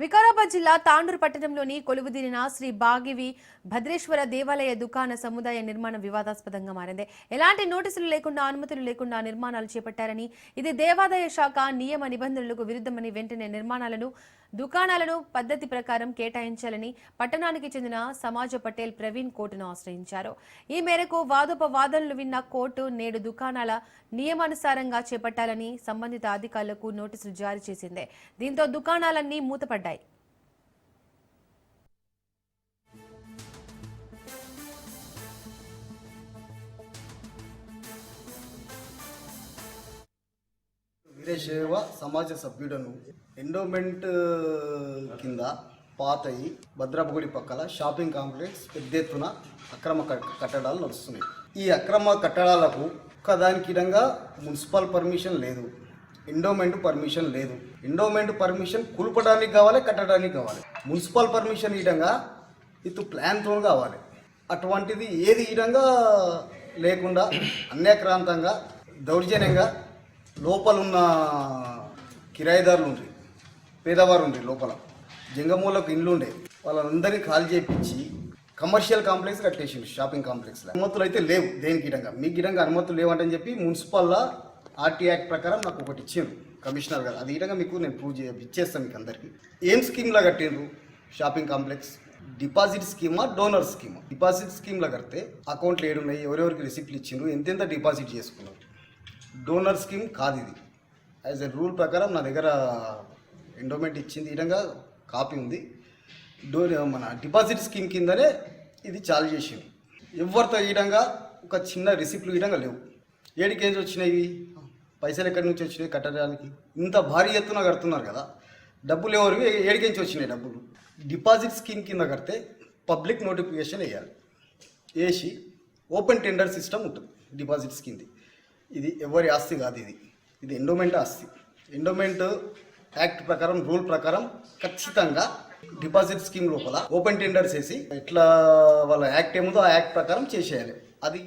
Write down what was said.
వికారాబాద్ జిల్లా తాండూరు పట్టణంలోని కొలువుదీరిన శ్రీ బాగివి భద్రేశ్వర దేవాలయ దుకాణ సముదాయ నిర్మాణం వివాదాస్పదంగా మారింది. ఎలాంటి నోటీసులు లేకుండా, అనుమతులు లేకుండా నిర్మాణాలు చేపట్టారని, ఇది దేవాదాయ శాఖ నియమ నిబంధనలకు విరుద్ధమని, వెంటనే దుకాణాలను పద్ధతి ప్రకారం కేటాయించాలని పట్టణానికి చెందిన సమాజ పటేల్ ప్రవీణ్ కోర్టును ఆశ్రయించారు. ఈ మేరకు వాదోపవాదనలు విన్న కోర్టు నేడు దుకాణాల నియమానుసారంగా చేపట్టాలని సంబంధిత అధికారులకు నోటీసులు జారీ చేసింది. దీంతో దుకాణాలన్నీ మూతపడ్డాయి. వీరశైవ సమాజ సభ్యుడను ఎండోమెంట్ కింద పాతయి భద్రపగుడి పక్కల షాపింగ్ కాంప్లెక్స్ పెద్ద ఎత్తున అక్రమ కట్టడాలు నడుస్తున్నాయి. ఈ అక్రమ కట్టడాలకు ఒకదానికి విధంగా మున్సిపల్ పర్మిషన్ లేదు, ఎండోమెంట్ పర్మిషన్ లేదు. ఎండోమెంట్ పర్మిషన్ కూల్పడానికి కావాలి, కట్టడానికి కావాలి. మున్సిపల్ పర్మిషన్ ఈ విధంగా విత్ ప్లాన్తో కావాలి. అటువంటిది ఏది ఈ విధంగా లేకుండా అన్యాక్రాంతంగా దౌర్జన్యంగా లోపలున్న కిరాయిదారులు ఉండ్రి, పేదవారు ఉండ్రి, లోపల జంగమూలకు ఇండ్లు ఉండే వాళ్ళందరినీ ఖాళీ చేయించి కమర్షియల్ కాంప్లెక్స్ కట్టేసిండు. షాపింగ్ కాంప్లెక్స్లో అనుమతులు అయితే లేవు. దేనికి గిడంగా మీకు గిడంగా అనుమతులు లేవంటని చెప్పి మున్సిపల్లో ఆర్టీ యాక్ట్ ప్రకారం నాకు ఒకటి ఇచ్చారు కమిషనర్ గారు. అది గిడంగా మీకు నేను ప్రూవ్ ఇచ్చేస్తాను మీకు అందరికీ. ఏం స్కీమ్లా కట్టిండ్రు షాపింగ్ కాంప్లెక్స్? డిపాజిట్ స్కీమా, డోనర్ స్కీమా? డిపాజిట్ స్కీమ్లో కడితే అకౌంట్లు ఏడున్నాయి, ఎవరెవరికి రిసిప్ట్లు ఇచ్చిండ్రు, ఎంతెంత డిపాజిట్ చేసుకున్నారు. డోనర్ స్కీమ్ కాదు ఇది. యాజ్ ఎ రూల్ ప్రకారం నా దగ్గర ఎండోమెంట్ ఇచ్చింది ఈ విధంగా కాపీ ఉంది. మన డిపాజిట్ స్కీమ్ కిందనే ఇది చాలు చేసింది. ఎవరితో ఈ విధంగా ఒక చిన్న రిసిప్ట్లు ఈ విధంగా లేవు. ఏడికేంచి వచ్చినాయి పైసలు, ఎక్కడి నుంచి వచ్చినాయి కట్టడానికి? ఇంత భారీ ఎత్తున కడుతున్నారు కదా, డబ్బులు ఎవరివి, ఏడికేంచి వచ్చినాయి డబ్బులు? డిపాజిట్ స్కీమ్ కింద కడితే పబ్లిక్ నోటిఫికేషన్ వేయాలి. వేసి ఓపెన్ టెండర్ సిస్టమ్ ఉంటుంది డిపాజిట్ స్కీమ్ది. ఇది ఎవరి ఆస్తి కాదు, ఇది ఎండోమెంట్ ఆస్తి. ఎండోమెంట్ యాక్ట్ ప్రకారం, రూల్ ప్రకారం ఖచ్చితంగా డిపాజిట్ స్కీమ్ లోపల ఓపెన్ టెండర్స్ వేసి ఎట్లా వాళ్ళ యాక్ట్ ఏముందో ఆ యాక్ట్ ప్రకారం చేసేయాలి. అది